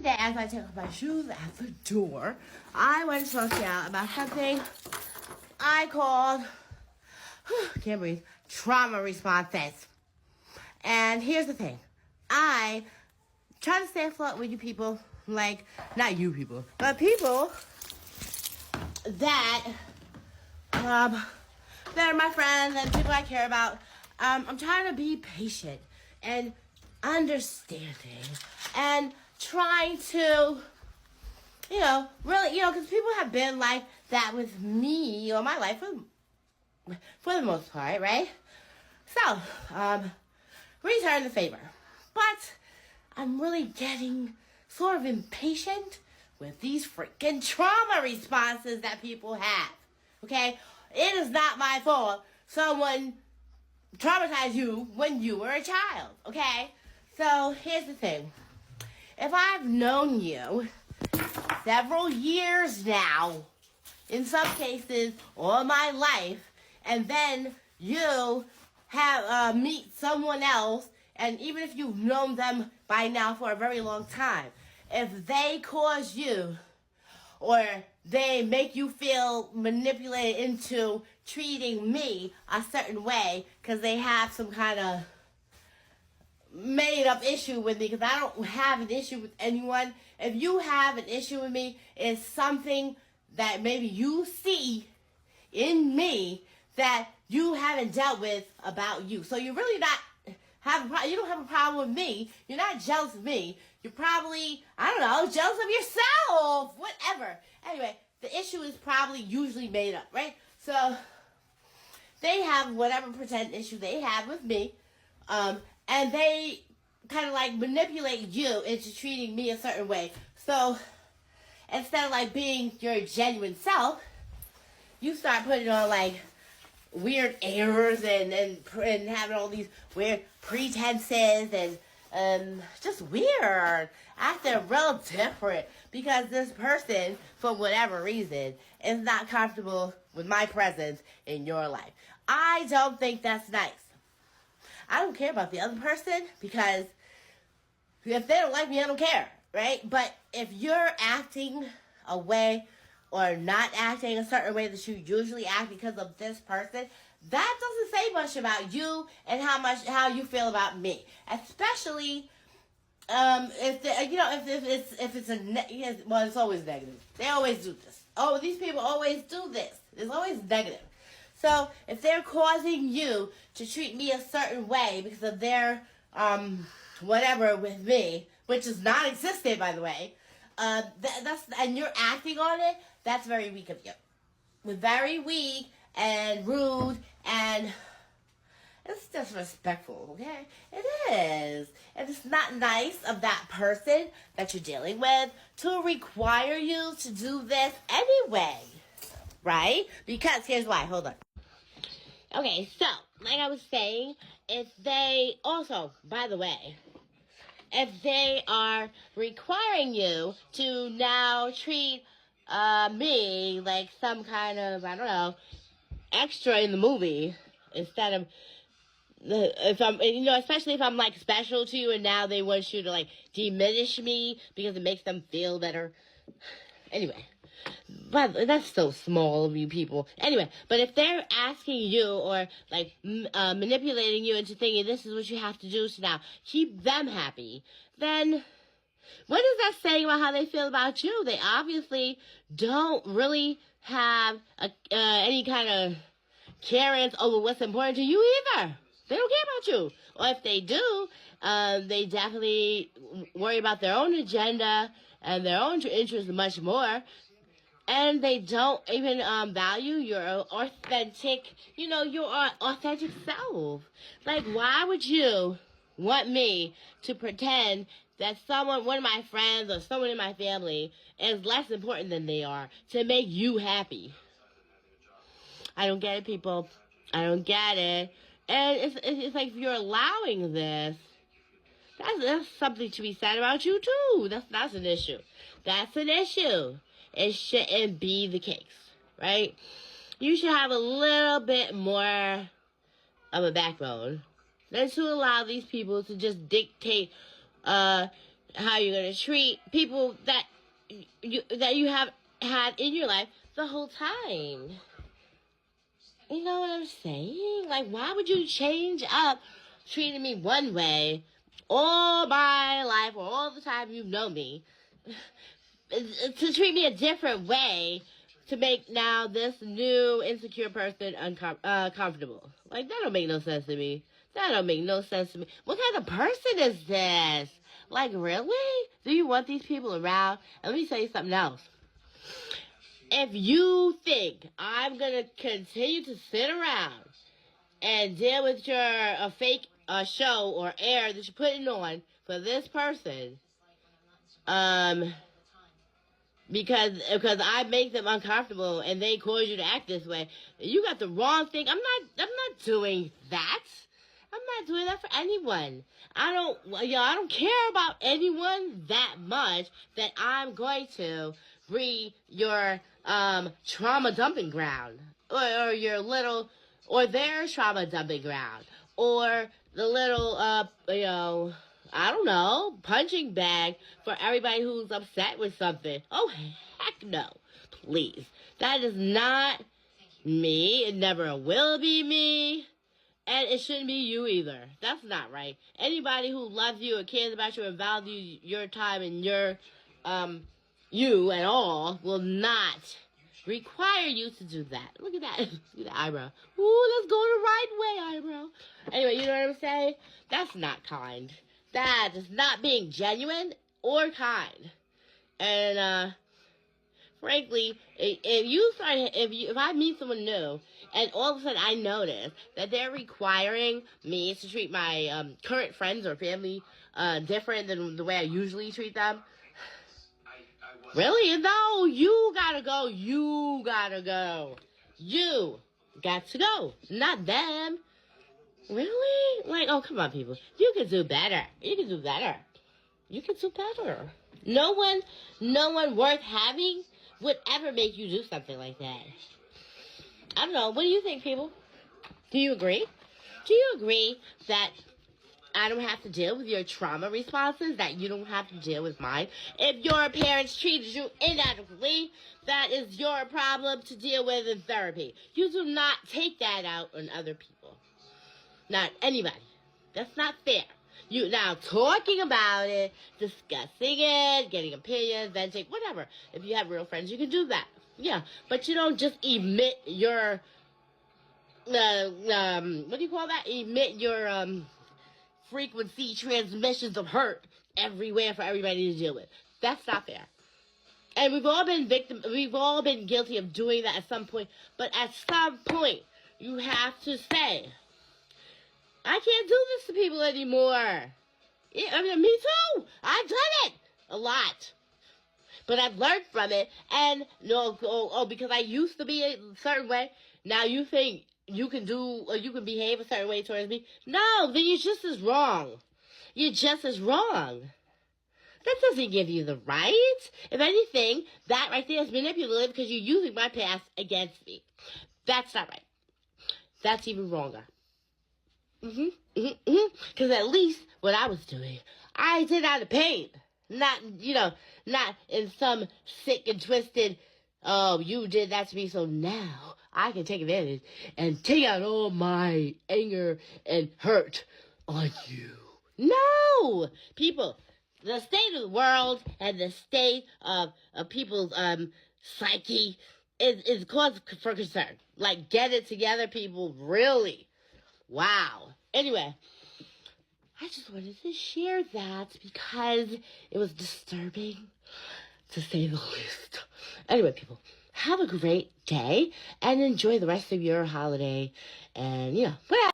today, as I take off my shoes at the door, I want to talk to y'all about something I called, can't breathe, trauma responses. And here's the thing. I try to stay afloat with you people, like, not you people, but people that are my friends and people I care about. I'm trying to be patient and understanding and trying to, really, because people have been like that with me all my life for the most part, right? So, return the favor. But I'm really getting sort of impatient with these freaking trauma responses that people have. Okay? It is not my fault someone traumatized you when you were a child. Okay? So, here's the thing. If I've known you several years now, in some cases all my life, and then you have meet someone else, and even if you've known them by now for a very long time, if they cause you or they make you feel manipulated into treating me a certain way because they have some kind of made up issue with me, because I don't have an issue with anyone. If you have an issue with me, it's something that maybe you see in me that you haven't dealt with about you. So you're really not you don't have a problem with me. You're not jealous of me. You're probably, I don't know, jealous of yourself. Whatever. Anyway, the issue is probably usually made up, right? So they have whatever pretend issue they have with me. And they kind of like manipulate you into treating me a certain way. So instead of like being your genuine self, you start putting on like weird airs and having all these weird pretenses and just weird, acting real different because this person, for whatever reason, is not comfortable with my presence in your life. I don't think that's nice. I don't care about the other person, because if they don't like me, I don't care, right? But if you're acting a way or not acting a certain way that you usually act because of this person, that doesn't say much about you and how you feel about me. Especially if it's always negative. They always do this. Oh, these people always do this. It's always negative. So if they're causing you to treat me a certain way because of their whatever with me, which is non-existent, by the way, and you're acting on it, that's very weak of you. Very weak and rude, and it's disrespectful, okay? It is. And it's not nice of that person that you're dealing with to require you to do this anyway, right? Because here's why. Hold on. Okay, so, like I was saying, if they also, by the way, if they are requiring you to now treat me like some kind of, I don't know, extra in the movie, instead of, if I'm, especially if I'm like special to you and now they want you to like diminish me because it makes them feel better. Anyway. But that's so small of you people. Anyway, but if they're asking you or like manipulating you into thinking this is what you have to do to now keep them happy, then what is that saying about how they feel about you? They obviously don't really have any kind of caring over what's important to you either. They don't care about you. Or if they do, they definitely worry about their own agenda and their own interests much more. And they don't even value your authentic, your authentic self. Like, why would you want me to pretend that one of my friends or someone in my family is less important than they are to make you happy? I don't get it, people. I don't get it. And it's like if you're allowing this, that's something to be said about you too. That's an issue. That's an issue. It shouldn't be the case, right? You should have a little bit more of a backbone than to allow these people to just dictate how you're gonna treat people that you have had in your life the whole time. You know what I'm saying? Like, why would you change up treating me one way all my life or all the time you've known me to treat me a different way to make now this new insecure person comfortable? Like, that don't make no sense to me. That don't make no sense to me. What kind of person is this? Like, really? Do you want these people around? And let me tell you something else. If you think I'm going to continue to sit around and deal with your fake show or air that you're putting on for this person, because I make them uncomfortable and they cause you to act this way, you got the wrong thing. I'm not doing that. I'm not doing that for anyone. I don't care about anyone that much that I'm going to be your trauma dumping ground, or your little, or their trauma dumping ground, or the little I don't know, punching bag for everybody who's upset with something. Oh, heck no. Please. That is not me. It never will be me. And it shouldn't be you either. That's not right. Anybody who loves you and cares about you and values your time and your, you at all will not require you to do that. Look at that. Look at the eyebrow. Ooh, let's go the right way, eyebrow. Anyway, you know what I'm saying? That's not kind. That is not being genuine or kind. And, frankly, if I meet someone new and all of a sudden I notice that they're requiring me to treat my current friends or family different than the way I usually treat them, really? No, you gotta go. You gotta go. You got to go, not them. Really? Like, oh, come on, people. You can do better. You can do better. You can do better. No one worth having would ever make you do something like that. I don't know. What do you think, people? Do you agree? Do you agree that I don't have to deal with your trauma responses, that you don't have to deal with mine? If your parents treated you inadequately, that is your problem to deal with in therapy. You do not take that out on other people. Not anybody. That's not fair. You now talking about it, discussing it, getting opinions, venting, whatever. If you have real friends, you can do that. Yeah, but you don't just emit your what do you call that? Emit your frequency transmissions of hurt everywhere for everybody to deal with. That's not fair. And we've all been guilty of doing that at some point. But at some point, you have to say, I can't do this to people anymore. Yeah, I mean, me too. I've done it a lot. But I've learned from it. And because I used to be a certain way, now you think you can do, or you can behave a certain way towards me? No, then you're just as wrong. You're just as wrong. That doesn't give you the right. If anything, that right there is manipulative because you're using my past against me. That's not right. That's even wronger. Because at least what I was doing, I did out of pain. Not in some sick and twisted, oh, you did that to me, so now I can take advantage and take out all my anger and hurt on you. No! People, the state of the world and the state of people's psyche is cause for concern. Like, get it together, people. Really. Wow. Anyway, I just wanted to share that because it was disturbing, to say the least. Anyway, people, have a great day and enjoy the rest of your holiday. And, whatever.